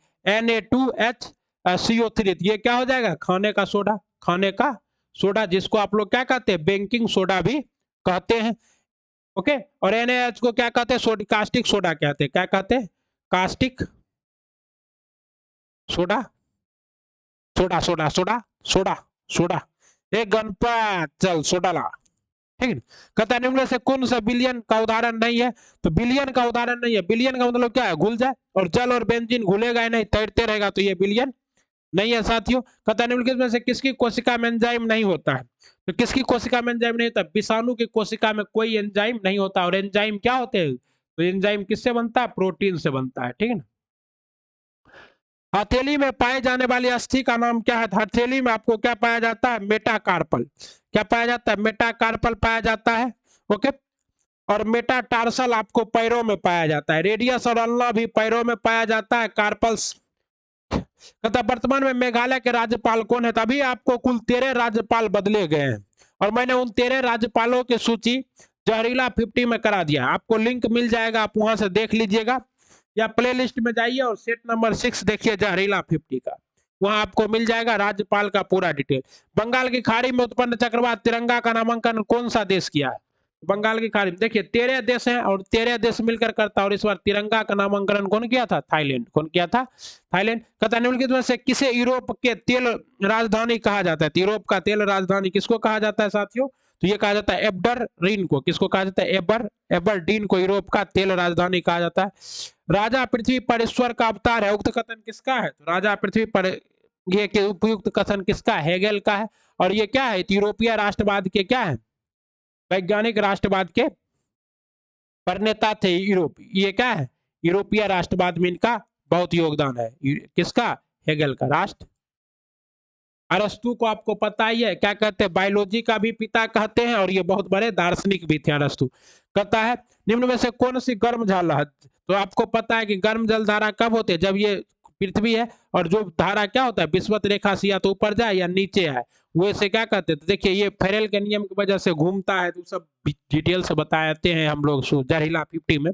ये क्या हो जाएगा? खाने का सोडा, खाने का सोडा, जिसको आप लोग क्या कहते हैं? बेकिंग सोडा भी कहते हैं। ओके, और NaH को क्या कहते हैं? कास्टिक सोडा कहते हैं। क्या कहते हैं? Caustic soda, soda soda soda soda soda, एक गणपत चल सोडा ला, ठीक है। कहता है निम्न में से कौन सा बिलियन का उदाहरण नहीं है? तो बिलियन का उदाहरण नहीं है। बिलियन का मतलब क्या है? घुल जाए, और जल और बेंजीन घुलेगा ही नहीं, तैरते रहेगा, तो ये बिलियन नहीं है साथियों। कहता है निम्नलिखित में से किसकी कोशिका में एंजाइम नहीं होता है? तो किसकी कोशिका में एंजाइम नहीं होता? विषाणु की कोशिका में कोई एंजाइम नहीं होता। और एंजाइम क्या होते हैं? तो एंजाइम किससे बनता है? प्रोटीन से बनता है, ठीक है ना। हथेली में पाए जाने वाली अस्थि का नाम क्या है? हथेली में आपको क्या पाया जाता है? मेटाकार्पल। क्या पाया जाता है? मेटाकार्पल पाया जाता है। ओके, और मेटाटार्सल आपको पैरों में पाया जाता है। रेडियस और अल्ना भी पैरों में पाया जाता है। कार्पल्स। कहता वर्तमान में मेघालय के राज्यपाल कौन है? तभी आपको कुल 13 राज्यपाल बदले गए हैं, और मैंने उन 13 राज्यपालों की सूची जहरीला 50 में करा दिया। आपको लिंक मिल जाएगा, आप वहां से देख लीजिएगा, या प्ले लिस्ट में जाइए और सेट नंबर 6 देखिए जहरीला 50 का, वहां आपको मिल जाएगा राज्यपाल का पूरा डिटेल। बंगाल की खाड़ी में उत्पन्न चक्रवात तिरंगा का नामांकन कौन सा देश किया है? बंगाल की खाड़ी में देखिए 13 देश हैं, और 13 देश मिलकर करता, और इस बार तिरंगा का नामांकन कौन किया था? थाईलैंड। कौन किया था? थाईलैंड। कहता निम्नलिखित में से किसे यूरोप के तेल राजधानी कहा जाता है? तो यूरोप का तेल राजधानी किसको कहा जाता है साथियों? तो ये कहा जाता है एबरडीन को। किसको कहा जाता है? एबरडीन को यूरोप का तेल राजधानी कहा जाता है। राजा पृथ्वी पर ईश्वर का अवतार है, उक्त कथन किसका है? तो राजा पृथ्वी पर, ये उपयुक्त कथन किसका? हेगेल का है। और ये क्या है? यूरोपीय राष्ट्रवाद के क्या है? वैज्ञानिक राष्ट्रवाद के प्रणेता थे यूरोप। ये क्या है? यूरोपीय राष्ट्रवाद में इनका बहुत योगदान है। किसका? हेगेल का। राष्ट्र अरस्तु को आपको पता ही है, क्या कहते हैं? बायोलॉजी का भी पिता कहते हैं, और ये बहुत बड़े दार्शनिक भी थे अरस्तु। कहता है निम्न में से कौन सी गर्म जल, तो आपको पता है कि गर्म जल धारा कब होती है? जब ये पृथ्वी है, और जो धारा क्या होता है? विषुवत रेखा से या तो ऊपर जाए या नीचे आए, वो इसे क्या कहते हैं? तो देखिए ये फेरेल के नियम की वजह से घूमता है, तो सब डिटेल से बताते हैं हम लोग जहरीला 50 में।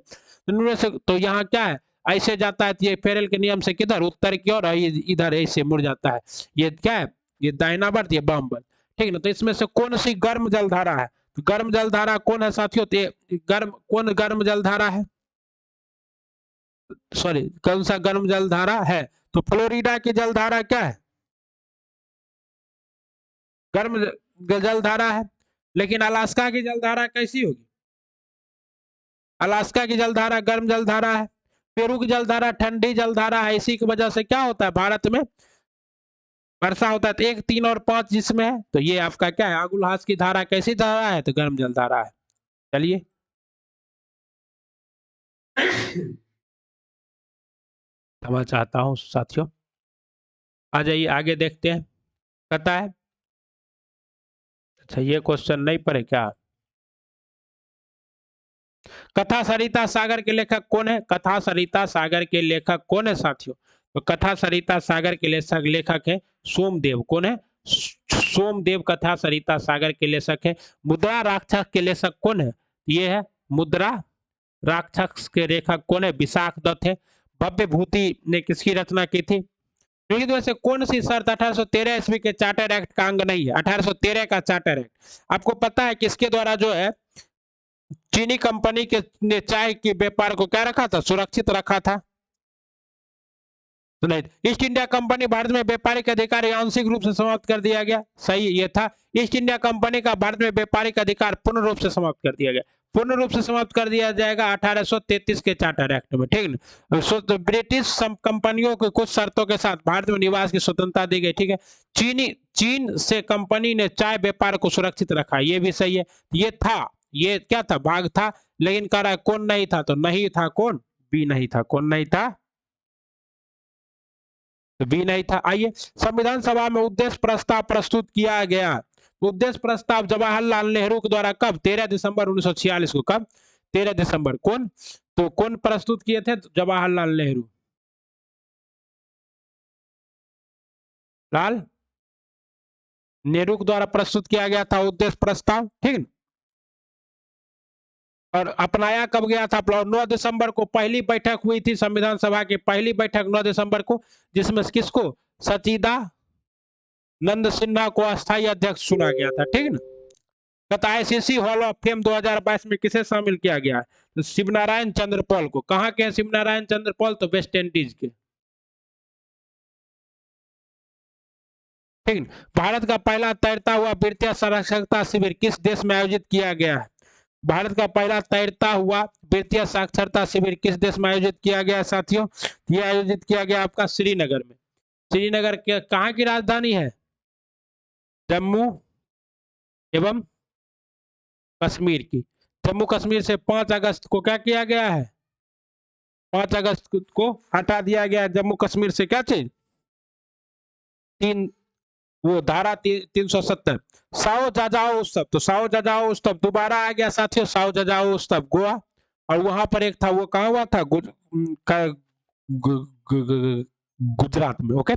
इनमें से तो यहाँ क्या है? ऐसे जाता है, तो ये फेरेल के नियम से किधर? उत्तर की ओर, इधर ऐसे मुड़ जाता है। ये क्या है? ये दाहिनावर्त, ये बामवर्त, ठीक है ना। तो इसमें से कौन सी गर्म जलधारा है? तो गर्म जलधारा कौन है साथियों? तो कौन गर्म जलधारा है? सॉरी, कौन सा गर्म जलधारा है? तो फ्लोरिडा की जलधारा क्या है? गर्म जलधारा है। लेकिन अलास्का की जलधारा कैसी होगी? अलास्का की जलधारा गर्म जलधारा है। पेरू की जलधारा ठंडी जलधारा है। इसी की वजह से क्या होता है? भारत में वर्षा होता है। तो 1, 3 और 5 जिसमें है, तो ये आपका क्या है? आगुलहास की धारा कैसी धारा है? तो गर्म जलधारा है। चलिए क्षमा चाहता हूँ साथियों, आ जाइए आगे देखते हैं। कहता है, अच्छा ये क्वेश्चन नहीं पढ़े क्या? कथा सरिता सागर के लेखक कौन है? कथा सरिता सागर के लेखक कौन है साथियों? तो कथा सरिता सागर के लेखक है सोमदेव। कौन है? सोमदेव कथा सरिता सागर के लेखक है। मुद्रा राक्षस के लेखक कौन है? ये है मुद्रा राक्षस के लेखक कौन है? विशाख दत्त है। भव्य भूति ने किसकी रचना की थी? क्योंकि वैसे कौन सी शर्त 1813 ईस्वी के चार्टर एक्ट का अंग नहीं है? 1813 का चार्टर एक्ट आपको पता है किसके द्वारा जो है चीनी कंपनी के ने चाय के व्यापार को क्या रखा था? सुरक्षित रखा था। तो नहीं, ईस्ट इंडिया कंपनी भारत में व्यापारिक अधिकार आंशिक रूप से समाप्त कर दिया गया। सही ये था। ईस्ट इंडिया कंपनी का भारत में व्यापारिक अधिकार पूर्ण रूप से समाप्त कर दिया गया। पूर्ण रूप से समाप्त कर दिया जाएगा 1833 के चार्टर एक्ट में, ठीक है। तो ब्रिटिश कंपनियों को कुछ शर्तों के साथ भारत में निवास की स्वतंत्रता दी गई, ठीक है। चीन से कंपनी ने चाय व्यापार को सुरक्षित रखा, ये भी सही है। ये था, ये क्या था? भाग था। लेकिन कह रहा है कौन नहीं था? तो नहीं था कौन? बी नहीं था। कौन नहीं था? तो बी नहीं था। आइए, संविधान सभा में उद्देश्य प्रस्ताव प्रस्तुत किया गया। उद्देश्य प्रस्ताव जवाहरलाल नेहरू के द्वारा कब? 13 दिसंबर 1946 को। कब? 13 दिसंबर। कौन? तो कौन प्रस्तुत किए थे? जवाहरलाल नेहरू। लाल नेहरू के द्वारा प्रस्तुत किया गया था उद्देश्य प्रस्ताव, ठीक है। और अपनाया कब गया था? 9 दिसंबर को पहली बैठक हुई थी संविधान सभा की, पहली बैठक 9 दिसंबर को, जिसमें किसको? सचिदानंद सिन्हा को अस्थायी अध्यक्ष चुना गया था, ठीक है ना। तथा आईसीसी हॉल ऑफ फेम 2022 में किसे शामिल किया गया है? तो शिवनारायण चंद्र पॉल को। कहाँ के हैं शिवनारायण चंद्र पॉल? तो वेस्ट इंडीज के, ठीक है। भारत का पहला तैरता हुआ वृत्तीय साक्षरता शिविर किस देश में आयोजित किया गया है? भारत का पहला तैरता हुआ वृत्तीय साक्षरता शिविर किस देश में आयोजित किया गया है साथियों? यह आयोजित किया गया आपका श्रीनगर में। श्रीनगर के कहाँ की राजधानी है? जम्मू एवं कश्मीर की। जम्मू कश्मीर से 5 अगस्त को क्या किया गया है? 5 अगस्त को हटा दिया गया जम्मू कश्मीर से। क्या चीज? तीन, वो धारा 370। साओ जाजाओ उत्सव, तो साओ जाजाओ उत्सव दोबारा आ गया साथियों। साओ जाजाओ उत्सव गोवा, और वहां पर एक था, वो कहाँ हुआ था? गुजरात में। ओके।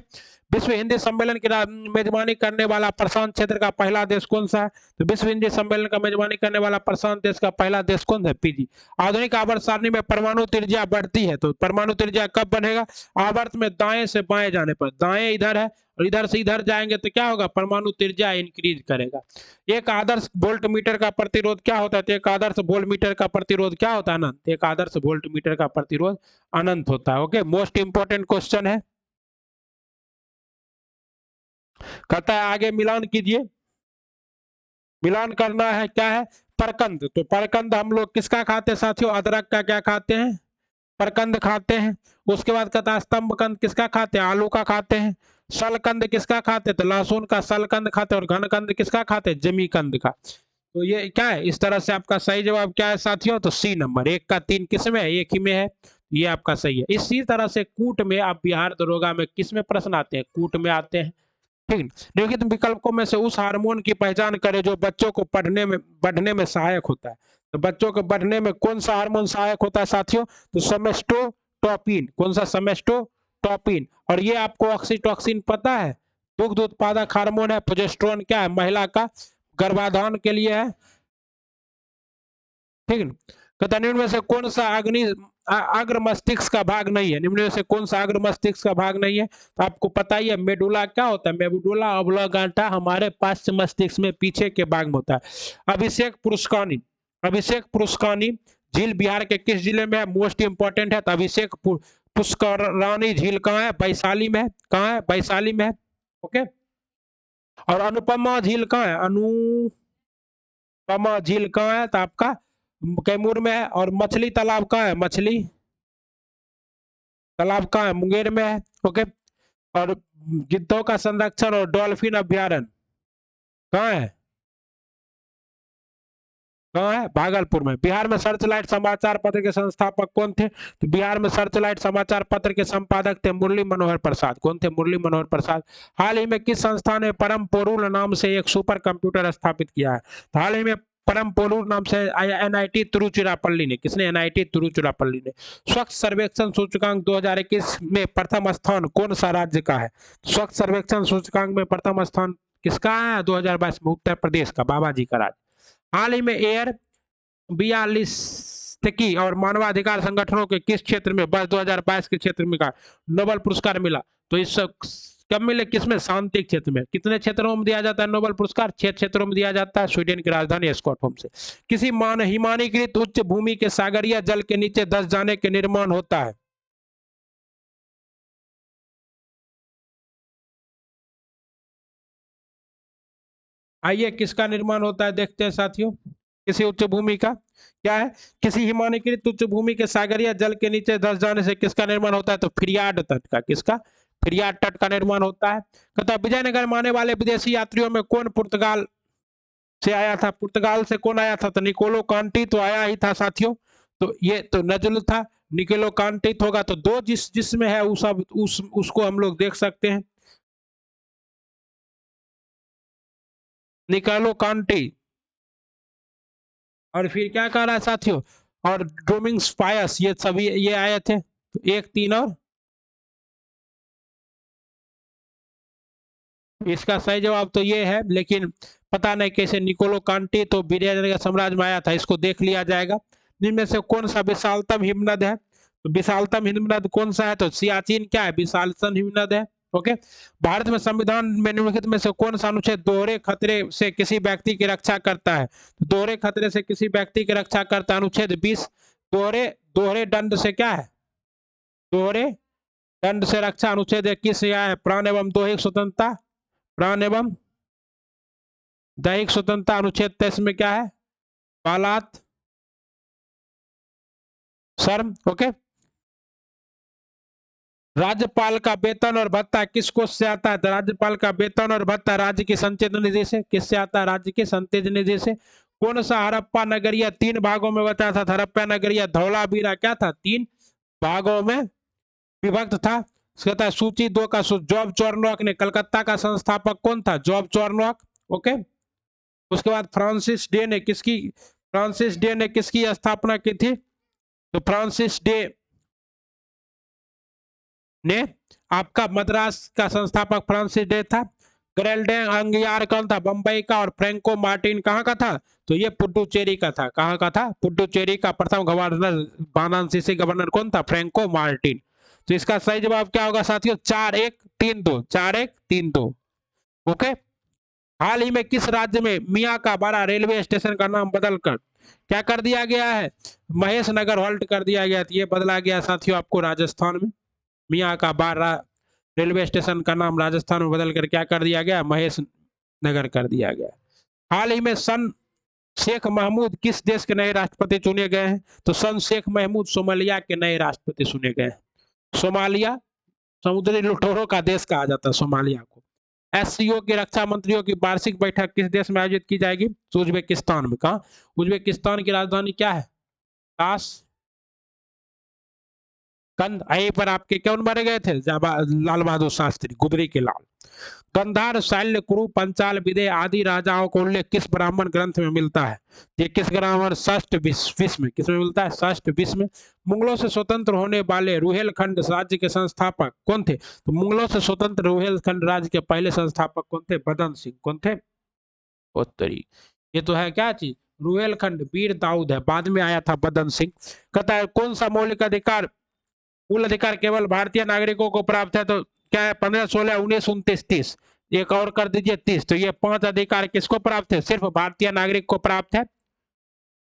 विश्व हिंदी सम्मेलन की मेजबानी करने वाला प्रशांत क्षेत्र का पहला देश कौन सा है? तो विश्व हिंदी सम्मेलन का मेजबानी करने वाला प्रशांत देश का पहला देश कौन है? पीजी। आधुनिक आवर्त सारणी में परमाणु त्रिज्या बढ़ती है, तो परमाणु त्रिज्या कब बनेगा? आवर्त में दाएं से बाएं जाने पर। दाएं इधर है और इधर से इधर जाएंगे तो क्या होगा? परमाणु त्रिज्या इंक्रीज करेगा। एक आदर्श वोल्ट मीटर का प्रतिरोध क्या होता है? तो एक आदर्श वोल्ट मीटर का प्रतिरोध क्या होता है? अनंत। एक आदर्श वोल्ट मीटर का प्रतिरोध अनंत होता है। ओके, मोस्ट इंपोर्टेंट क्वेश्चन है। कहता है आगे मिलान कीजिए। मिलान करना है, क्या है? परकंद। तो परकंद हम लोग किसका खाते हैं साथियों? अदरक का क्या खाते हैं? परकंद खाते हैं। उसके बाद कहता है स्तंभ कंद किसका खाते हैं? आलू का खाते हैं। शलकंद किसका खाते हैं? तो लहसुन का शलकंद खाते हैं। और घनकंद किसका खाते हैं? जमी कंद का। तो ये क्या है? इस तरह से आपका सही जवाब क्या है साथियों? तो सी नंबर। 1 का 3 किस में है? एक ही में है। ये आपका सही है। इसी तरह से कूट में, आप बिहार दरोगा में किस में प्रश्न आते हैं? कूट में आते हैं, ठीक। निम्नलिखित विकल्पों में से उस हार्मोन की पहचान करें जो बच्चों को बढ़ने में सहायक होता है। तो बच्चों के बढ़ने में कौन सा हार्मोन सहायक होता है साथियों? तो समेस्टोटॉपिन। कौन सा? समेस्टोटॉपिन। और ये आपको ऑक्सीटॉक्सिन पता है? दुग्ध उत्पादक हार्मोन है। प्रोजेस्टेरोन क्या है? महिला का गर्भाधान के लिए है, ठीक है। कहता निम्न में से कौन सा अग्र मस्तिष्क का भाग नहीं है? निम्न में से कौन सा अग्र मस्तिष्क का भाग नहीं है? तो आपको पता ही है मेडुला क्या होता है? मेडुला ऑब्लांगेटा हमारे पाश्च मस्तिष्क में पीछे के भाग में होता है। अभिषेक पुष्करनी झील बिहार के किस जिले में है? मोस्ट इंपोर्टेंट है। तो अभिषेक पुष्करनी झील कहाँ है? वैशाली में है। कहाँ है? वैशाली में है। ओके। और अनुपमा झील कहाँ है? अनुपमा झील कहाँ है? तो आपका कैमूर में है। और मछली तालाब कहाँ है? मछली तालाब कहाँ है? मुंगेर में है। ओके। और गिद्धों का संरक्षण और डॉल्फिन अभ्यारण्य कहाँ है? कहाँ है? भागलपुर में। बिहार में सर्चलाइट समाचार पत्र के संस्थापक कौन थे? तो बिहार में सर्चलाइट समाचार पत्र के संपादक थे मुरली मनोहर प्रसाद। कौन थे? मुरली मनोहर प्रसाद। हाल ही में किस संस्था ने परम पोरुल नाम से एक सुपर कंप्यूटर स्थापित किया है? तो हाल ही में परम पोरुल नाम से एनआईटी तिरुचिरापल्ली ने। किसने? एनआईटी तिरुचिरापल्ली ने। स्वच्छ सर्वेक्षण सूचकांक 2021 में प्रथम स्थान कौन सा राज्य का है? स्वच्छ सर्वेक्षण सूचकांक में प्रथम स्थान किसका है 2022 में? उत्तर प्रदेश का, बाबा जी का राज्य। हाल ही में एयर 42 और मानवाधिकार संगठनों के किस क्षेत्र में वर्ष 2022 के क्षेत्र में का नोबेल पुरस्कार मिला? तो इस कब मिले? किसमें? शांति क्षेत्र में। कितने क्षेत्रों में दिया जाता है नोबेल पुरस्कार? 6 क्षेत्रों में दिया जाता है, स्वीडन की राजधानी स्टॉकहोम से। किसी हिमानीकृत उच्च भूमि के सागरीय जल के नीचे धंस जाने के निर्माण होता है? आइए किसका निर्माण होता है देखते हैं साथियों। किसी उच्च भूमि का, क्या है? किसी हिमानीकृत उच्च भूमि के सागरीय जल के नीचे धंस जाने से किसका निर्माण होता है? तो फिरियाड तट का। किसका? फिरियाड तट का निर्माण होता है। कहता है विजयनगर में आने वाले विदेशी यात्रियों में कौन पुर्तगाल से आया था? पुर्तगाल से कौन आया था? तो निकोलो कांटी तो आया ही था साथियों। तो ये तो नजल था, निकेलो कांटित होगा तो दो जिसमें है उस अब उसको हम लोग देख सकते हैं, निकालो कांटी। और फिर क्या कह रहा है साथियों, और ड्रोमिंग्स पायस, ये सभी ये आए थे, तो 1 3 और इसका सही जवाब तो ये है, लेकिन पता नहीं कैसे निकोलो कांटी तो विजयनगर के साम्राज्य में आया था, इसको देख लिया जाएगा। जिनमें से कौन सा विशालतम हिमनद है, तो विशालतम हिमनद कौन सा है, तो सियाचिन क्या है, विशालतम हिमनद है। ओके। भारत में संविधान में निम्नलिखित में से कौन सा अनुच्छेद दोहरे खतरे से किसी व्यक्ति की रक्षा करता है, दोहरे खतरे से किसी व्यक्ति की रक्षा करता है, अनुच्छेद 20। दोहरे दोहरे दंड से क्या है, दोहरे दंड से रक्षा, अनुच्छेद 21 क्या है, प्राण एवं दैहिक स्वतंत्रता, प्राण एवं दैहिक स्वतंत्रता, अनुच्छेद 23 में क्या है, बालात शर्म। ओके। राज्यपाल का वेतन और भत्ता किस कोष से आता है, तो राज्यपाल का वेतन और भत्ता राज्य की संचित निधि से, किससे आता है, राज्य की संचित निधि से। कौन सा हड़प्पा नगरिया 3 भागों में बचा था, हड़प्पा नगरिया धौलावीरा क्या था, 3 भागों में विभक्त था। कहता है सूची 2 का जॉब चॉर्नोक ने, कलकत्ता का संस्थापक कौन था, जॉब चॉर्नोक। ओके। उसके बाद फ्रांसिस डे ने किसकी स्थापना की थी, तो फ्रांसिस डे ने आपका मद्रास का संस्थापक फ्रांसिस डे था। ग्रेल्डन अंगियार कौन था, बंबई का, और फ्रैंको मार्टिन कहाँ का था, तो ये पुडुचेरी का था। कहाँ का था, पुडुचेरी का प्रथम गवर्नर, बानानसीसी गवर्नर कौन था, फ्रैंको मार्टिन। तो इसका सही जवाब क्या होगा साथियों, 4-1-3-2, 4-1-3-2। ओके। हाल ही में किस राज्य में मियाँ का बड़ा रेलवे स्टेशन का नाम बदलकर क्या कर दिया गया है, महेश नगर हॉल्ट कर दिया गया, ये बदला गया साथियों आपको राजस्थान में। मियाँ का बारा रेलवे स्टेशन का नाम राजस्थान में बदल कर क्या कर दिया गया, महेश नगर कर दिया गया। हाल ही में सन शेख महमूद किस देश के नए राष्ट्रपति चुने गए हैं, तो सन शेख महमूद सोमालिया के नए राष्ट्रपति चुने गए हैं। सोमालिया समुद्री लुटेरों का देश कहा जाता है सोमालिया को। एससीओ के रक्षा मंत्रियों की वार्षिक बैठक किस देश में आयोजित की जाएगी, तो उज्बेकिस्तान में। कहा, उज्बेकिस्तान की राजधानी क्या है, ताश कंद। यहीं पर आपके कौन मारे गए थे, लाल बहादुर शास्त्री, गुदरी के लाल। गंधार, शैल्य, कुरु, पंचाल, विदे आदि राजाओं का उल्लेख किस ब्राह्मण ग्रंथ में मिलता है, ये किस ग्रामर, षष्ठ विश्व में, किस में मिलता है, षष्ठ विश्व में। मुगलों से स्वतंत्र होने वाले रुहेलखंड राज्य के संस्थापक कौन थे, तो मुगलों से स्वतंत्र रुहेलखंड राज्य के पहले संस्थापक कौन थे, बदन सिंह। कौन थे, उत्तरी। ये तो है क्या चीज, रुहेलखंड वीर दाऊद है, बाद में आया था बदन सिंह। कहता है कौन सा मौलिक अधिकार, मूल अधिकार केवल भारतीय नागरिकों को प्राप्त है, तो क्या है, 15 16 19 29 30, एक और कर दीजिए 30। तो ये 5 अधिकार किसको प्राप्त है, सिर्फ भारतीय नागरिक को प्राप्त है।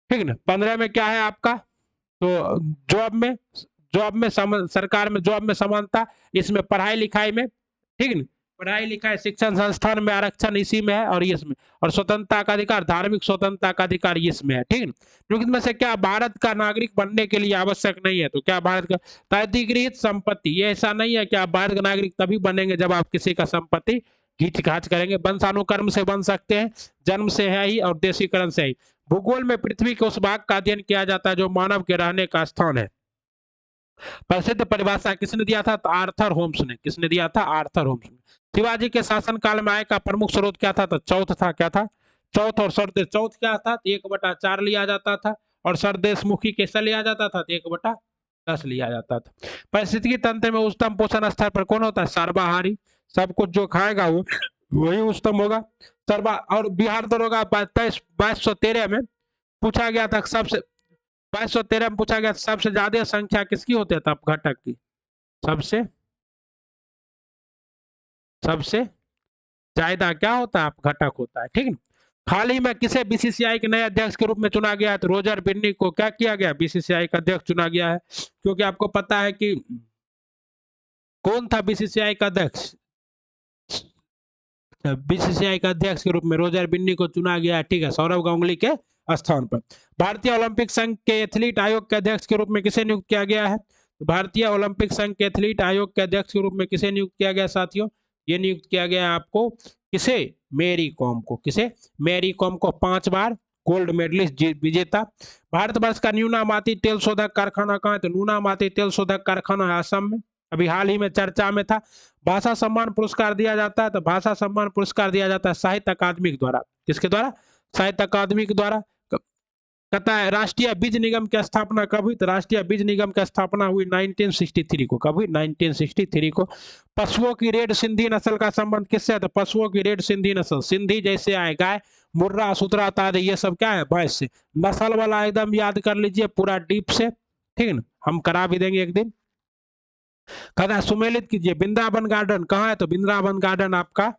ठीक ना। 15 में क्या है आपका, तो जॉब में सरकार में जॉब में समानता, इसमें पढ़ाई लिखाई में, ठीक ना, पढ़ाई लिखाई शिक्षण संस्थान में आरक्षण इसी में है, और इसमें, और स्वतंत्रता का अधिकार, धार्मिक स्वतंत्रता का अधिकार इसमें है। ठीक है। लेकिन में से क्या भारत का नागरिक बनने के लिए आवश्यक नहीं है, तो क्या भारत का अधिगृहित संपत्ति, ये ऐसा नहीं है कि आप भारत का नागरिक तभी बनेंगे जब आप किसी का संपत्ति घींच घाच करेंगे। वंशानुक्रम से बन सकते हैं, जन्म से है ही, और देशीकरण से ही। भूगोल में पृथ्वी के उस भाग का अध्ययन किया जाता है जो मानव के रहने का स्थान है। प्रसिद्ध परिभाषा किसने दिया था, तो आर्थर होम्स ने। किसने दिया था, आर्थर होम्स ने। शिवाजी के शासनकाल में आय का प्रमुख स्रोत क्या था, तो चौथ था। क्या था, चौथ। और सरदेश, चौथ क्या था, 1/4 लिया जाता था, और सरदेशमुखी कैसे लिया जाता था, 1/10 लिया जाता था। पारिस्थितिकी तंत्र में उच्चतम पोषण स्तर पर कौन होता है, सर्वाहारी। सब कुछ जो खाएगा वो वही उच्चतम होगा, सर्वा। और बिहार दरोगा 2213 में पूछा गया था, सबसे 2213 में पूछा गया सबसे ज्यादा संख्या किसकी होती है, तब घटक की, सबसे सबसे ज्यादा क्या होता है, आप घटक होता है। ठीक है। हाल ही में किसे बीसीसीआई के नए अध्यक्ष के रूप में चुना गया है, तो रोजर बिन्नी को क्या किया गया, बीसीसीआई का अध्यक्ष चुना गया है। क्योंकि आपको पता है कि कौन था बीसीसीआई का अध्यक्ष, बीसीसीआई का अध्यक्ष के रूप में रोजर बिन्नी को चुना गया है। ठीक है, सौरव गांगुली के स्थान पर। भारतीय ओलंपिक संघ के एथलीट आयोग के अध्यक्ष के रूप में किसे नियुक्त किया गया है, भारतीय ओलंपिक संघ के एथलीट आयोग के अध्यक्ष के रूप में किसे नियुक्त किया गया साथियों, ये नियुक्त किया गया आपको किसे, मेरी कॉम को। किसे, मेरी कॉम को 5 बार गोल्ड मेडलिस्ट विजेता। भारतवर्ष का न्यूनामाती तेल शोधक कारखाना कहाँ है? तो न्यूनामाती तेल शोधक कारखाना है असम में, अभी हाल ही में चर्चा में था। भाषा सम्मान पुरस्कार दिया जाता है, तो भाषा सम्मान पुरस्कार दिया जाता है साहित्य अकादमी के द्वारा। किसके द्वारा? साहित्य अकादमी के द्वारा। कहता है राष्ट्रीय बीज निगम की स्थापना कब हुई? तो राष्ट्रीय बीज निगम की स्थापना हुई 1963 को। कब हुई? 1963 को। पशुओं की रेड सिंधी नस्ल का संबंध किससे है? तो पशुओं की रेड सिंधी नस्ल, सिंधी जैसे आए गाय, मुर्रा, सुतरा आदि, ये सब क्या है? भैंस से। नस्ल वाला एकदम याद कर लीजिए पूरा डीप से, ठीक है ना, हम करा भी देंगे एक दिन। कहता है सुमेलित कीजिए वृंदावन गार्डन कहाँ है? तो वृंदावन गार्डन आपका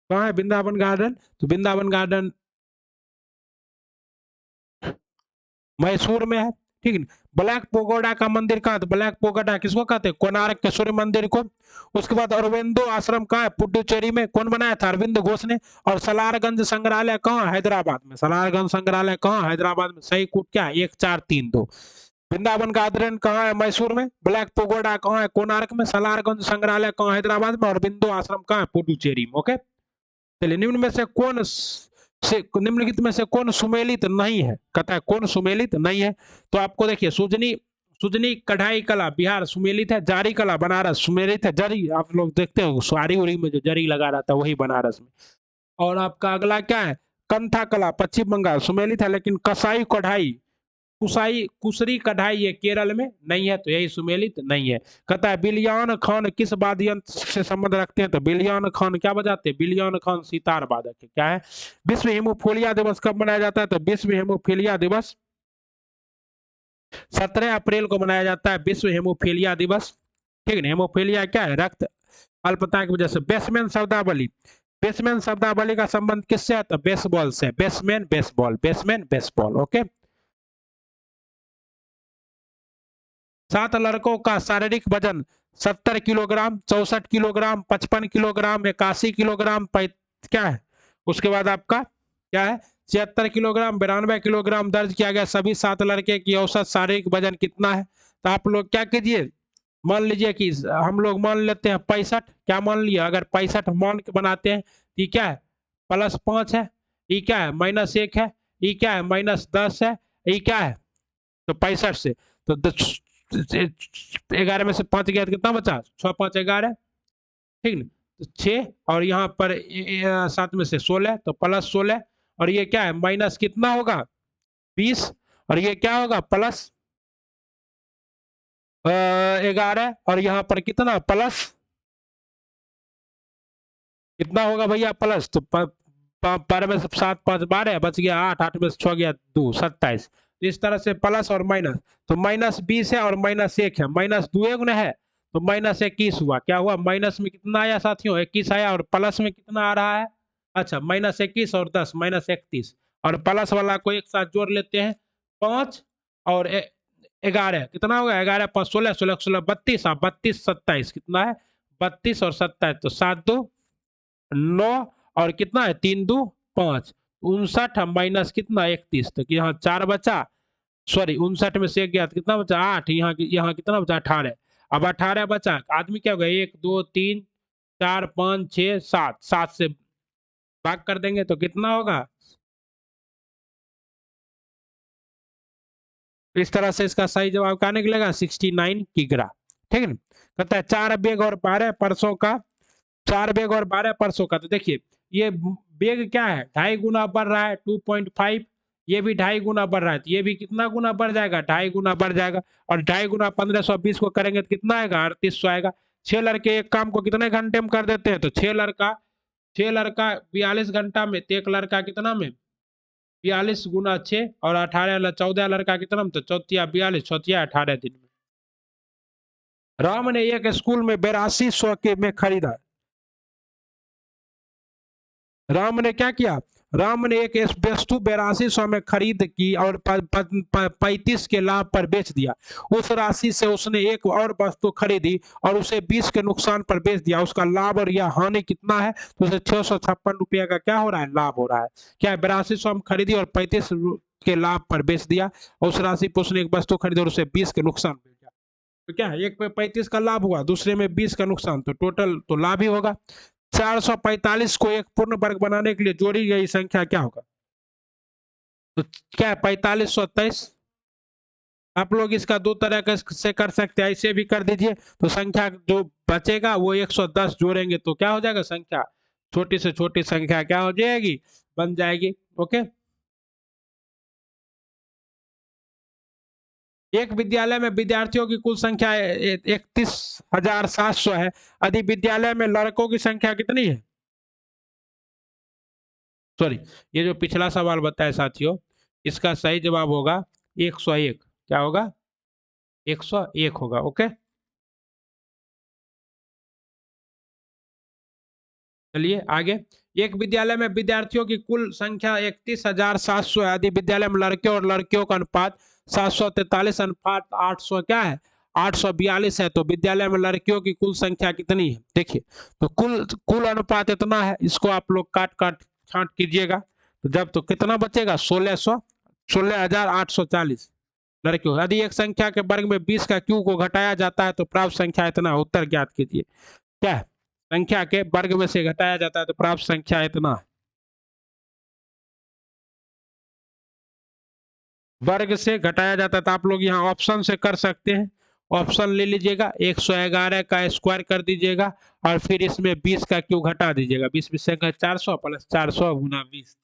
कहाँ है? वृंदावन गार्डन, तो वृंदावन गार्डन मैसूर में है, ठीक है। ब्लैक पोगोडा का मंदिर कहाँ? तो ब्लैक पोगोडा किसको कहते हैं? कोणार्क के सूर्य मंदिर को। उसके बाद अरविंदो आश्रम कहाँ है? पुडुचेरी में। कौन बनाया था? अरविंद घोष ने। और सलारगंज संग्रहालय कहाँ? हैदराबाद में। सलारगंज संग्रहालय कहाँ? हैदराबाद में। सही कूट क्या है? 1432। वृंदावन गार्डन कहाँ है? मैसूर में। ब्लैक पोगोडा कहाँ है? कोणार्क में। सलारगंज संग्रहालय कहाँ? हैदराबाद में। और अरविंदो आश्रम कहाँ है? पुडुचेरी में। ओके, चलिए निम्न में से कौन से निम्नलिखित में से कौन सुमेलित नहीं है? कहता है कौन सुमेलित नहीं है? तो आपको देखिए सुजनी, सुजनी कढ़ाई कला बिहार सुमेलित है। जारी कला बनारस सुमेलित है। जरी आप लोग देखते हो साड़ी उड़ी में जो जरी लगा रहता है वही बनारस में। और आपका अगला क्या है? कंथा कला पश्चिम बंगाल सुमेलित है, लेकिन कसाई कढ़ाई, कुसाई कुसरी कढ़ाई ये केरल में नहीं है, तो यही सुमेलित नहीं है। कहता है बिलियान खान किस वाद्य यंत्र से संबंध रखते हैं? तो बिलियान खान क्या बजाते हैं? बिलियान खान सितार वादक है। क्या है? विश्व हेमोफीलिया दिवस कब मनाया जाता है? तो विश्व हेमोफीलिया दिवस 17 अप्रैल को मनाया जाता है, विश्व हेमोफीलिया दिवस, ठीक है। हेमोफीलिया क्या है? रक्त अल्पता की वजह से। बेसमैन शब्दावली, बेसमैन शब्दावली का संबंध किससे है? तो बेसबॉल से। Baseman baseball, baseman baseball. Okay, 7 लड़कों का शारीरिक वजन 70 किलोग्राम, 64 किलोग्राम, 55 किलोग्राम, 81 किलोग्राम, क्या है? उसके बाद आपका क्या है? 76 किलोग्राम, 92 किलोग्राम दर्ज किया गया। सभी 7 लड़के की औसत शारीरिक वजन कितना है? तो आप लोग क्या कीजिए, मान लीजिए कि हम लोग मान लेते हैं 65। क्या मान लिया? अगर 65 मान के बनाते हैं तो ये क्या है? +5 है। ये क्या है? -1 है। ये क्या है? -10 है। ये क्या है? तो 65 से तो 11 में से 5 गया तो कितना बचा? 6 5 11, ठीक ना। तो 6 और यहाँ पर 7 में से 16, तो +16। और ये क्या है? माइनस कितना होगा? 20। और ये क्या होगा? +11। और यहाँ पर कितना? प्लस कितना होगा भैया? प्लस तो 12 में से 7 5 12 बच गया 8, 8 में से 6 गया 2, 27। इस तरह से प्लस और माइनस, तो -20 है और -1 है। -2 गुना है तो -21 हुआ। क्या हुआ? माइनस में कितना आया साथियों? 21 आया। और प्लस में कितना आ रहा है? अच्छा, -21 और 10, -31। और प्लस वाला को एक साथ जोड़ लेते हैं, 5 और 11 कितना होगा? 11 5 16, 16 16 32, 32 27 कितना है? 32 और 27, तो 7 2 9 और कितना है? 3 2 5, 59 माइनस कितना? 31, तो यहाँ 4 बचा। सॉरी, 59 में से 1 गया तो कितना बचा? 8। यहाँ कितना बचा? 18। अब 18 बचा, आदमी क्या होगा? 1 2 3 4 5 6 7, 7 से भाग कर देंगे तो कितना होगा? इस तरह से इसका सही जवाब क्या निकलेगा? 69 किग्रा, ठीक है ना। कहता है 4 बेग और 12 परसों का, 4 बेग और 12 परसों का। तो देखिए ये बेग क्या है? 2.5 गुना बढ़ रहा है, 2.5। ये भी 2.5 गुना बढ़ रहा है, तो ये भी कितना गुना बढ़ जाएगा? 2.5 गुना बढ़ जाएगा। और 2.5 गुना 1520 को करेंगे तो कितना आएगा? 3800 आएगा। 6 लड़के एक काम को कितने घंटे में कर देते हैं? तो 6 लड़का 42 घंटा में, तो एक लड़का कितना में? 42 गुना 6 और 18 14 लड़का कितना में? तो 4 42, 4 18 दिन में। राम ने एक स्कूल में 8200 के में खरीदा। राम ने क्या किया? राम ने एक वस्तु 8200 में खरीद की और 35 के लाभ पर बेच दिया। उस राशि से उसने एक और वस्तु खरीदी और उसे 20 के नुकसान पर बेच दिया। उसका लाभ और यह हानि कितना है? तो उसे 656 रुपया का क्या हो रहा है? लाभ हो रहा है। क्या है? 8200 में खरीदी और 35 के लाभ पर बेच दिया। और उस राशि पर उसने एक वस्तु खरीदी और उसे 20 के नुकसान बेच दिया। तो क्या है? एक पे 35 का लाभ हुआ, दूसरे में 20 का नुकसान, तो टोटल तो लाभ ही होगा। 445 को एक पूर्ण वर्ग बनाने के लिए जोड़ी गई संख्या क्या होगा? तो क्या है 4523। आप लोग इसका दो तरह से कर सकते हैं, ऐसे भी कर दीजिए तो संख्या जो बचेगा वो 110 जोड़ेंगे तो क्या हो जाएगा, संख्या छोटी से छोटी संख्या क्या हो जाएगी, बन जाएगी। ओके, एक विद्यालय में विद्यार्थियों की कुल संख्या 31,700 है, यदि विद्यालय में लड़कों की संख्या कितनी है, सॉरी ये जो पिछला सवाल बताया साथियों, इसका सही जवाब होगा 101। क्या होगा, 101 होगा। ओके, चलिए आगे। एक विद्यालय में विद्यार्थियों की कुल संख्या 31,700 है, यदि विद्यालय में लड़के और लड़कियों का अनुपात 743 अनुपात 800 क्या है, 842 है, तो विद्यालय में लड़कियों की कुल संख्या कितनी है, देखिए तो कुल कुल अनुपात इतना है, इसको आप लोग काट काट छांट कीजिएगा तो जब तो कितना बचेगा, 16,840 लड़कियों। यदि एक संख्या के वर्ग में 20 का क्यू को घटाया जाता है तो प्राप्त संख्या इतना, उत्तर ज्ञात कीजिए। क्या है, संख्या के वर्ग में से घटाया जाता है तो प्राप्त संख्या इतना, वर्ग से घटाया जाता है तो आप लोग यहाँ ऑप्शन से कर सकते हैं। ऑप्शन ले लीजिएगा, 111 का स्क्वायर कर दीजिएगा और फिर इसमें 20 का क्यों घटा दीजिएगा, 20 से 400 प्लस 400 गुना 20,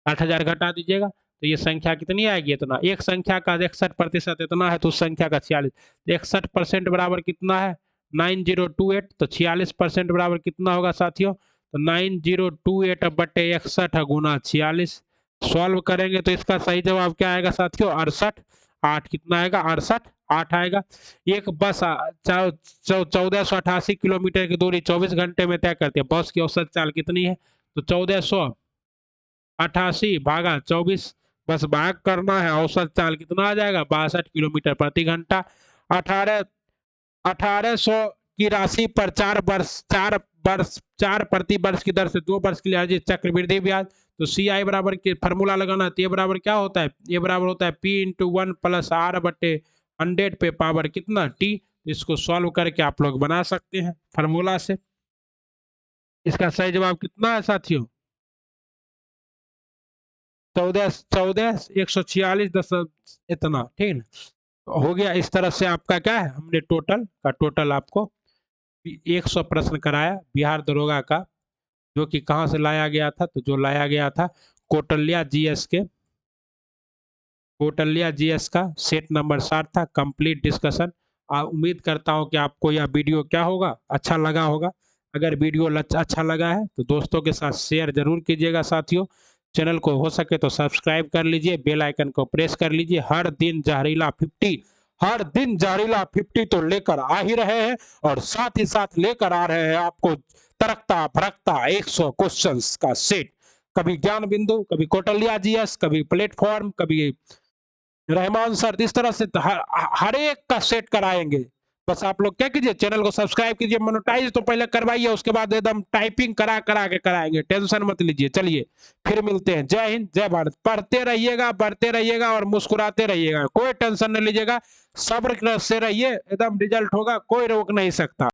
8000 घटा दीजिएगा तो ये संख्या कितनी आएगी, इतना। एक संख्या का 61% इतना है तो उस संख्या का 46, 61% बराबर कितना है, 9028, तो 46% बराबर कितना होगा साथियों, तो 9028 बटे 61 गुना 46। सॉल्व करेंगे तो इसका सही जवाब क्या आएगा साथियों, 68। 8 कितना आएगा, 68 8 आएगा। एक बस 1488 किलोमीटर की दूरी 24 घंटे में तय करती है, बस की औसत चाल कितनी है, तो 1488 भागा 24, बस भाग करना है, औसत चाल कितना आ जाएगा, 62 किलोमीटर प्रति घंटा। 18 1800 की राशि पर 4 प्रति वर्ष की दर से 2 वर्ष के लिए अर्जित चक्रवृद्धि ब्याज, तो सी आई बराबर के फॉर्मूला लगाना है, तो ये बराबर क्या होता है, ये बराबर होता है पी इंटू 1 प्लस आर बटे 100 पे पावर कितना टी। इसको सॉल्व करके आप लोग बना सकते हैं फॉर्मूला से। इसका सही जवाब कितना है साथियों, 146 इतना, ठीक है। हो गया, इस तरह से आपका क्या है, हमने टोटल आपको 100 प्रश्न कराया बिहार दरोगा का, जो कि कहाँ से लाया गया था, तो जो लाया गया था कौटल्या जीएस का सेट नंबर 7 था, कंप्लीट डिस्कशन। उम्मीद करता हूं कि आपको यह वीडियो क्या होगा, अच्छा लगा होगा। अगर वीडियो अच्छा लगा है तो दोस्तों के साथ शेयर जरूर कीजिएगा साथियों। चैनल को हो सके तो सब्सक्राइब कर लीजिए, बेल आइकन को प्रेस कर लीजिए। हर दिन जहरीला 50 तो लेकर आ ही रहे हैं और साथ ही साथ लेकर आ रहे हैं आपको तरकता भरकता 100 क्वेश्चंस का सेट। कभी ज्ञान बिंदु, कभी कौटल्या जीएस, कभी प्लेटफॉर्म, कभी रहमान सर, इस तरह से हर एक का सेट कराएंगे। बस आप लोग क्या कीजिए, चैनल को सब्सक्राइब कीजिए, मोनेटाइज तो पहले करवाइए, उसके बाद एकदम टाइपिंग करा करा के कराएंगे, टेंशन मत लीजिए। चलिए फिर मिलते हैं, जय हिंद जय भारत। पढ़ते रहिएगा, बढ़ते रहिएगा और मुस्कुराते रहिएगा, कोई टेंशन नहीं लीजिएगा, सब्र से रहिए, एकदम रिजल्ट होगा, कोई रोक नहीं सकता।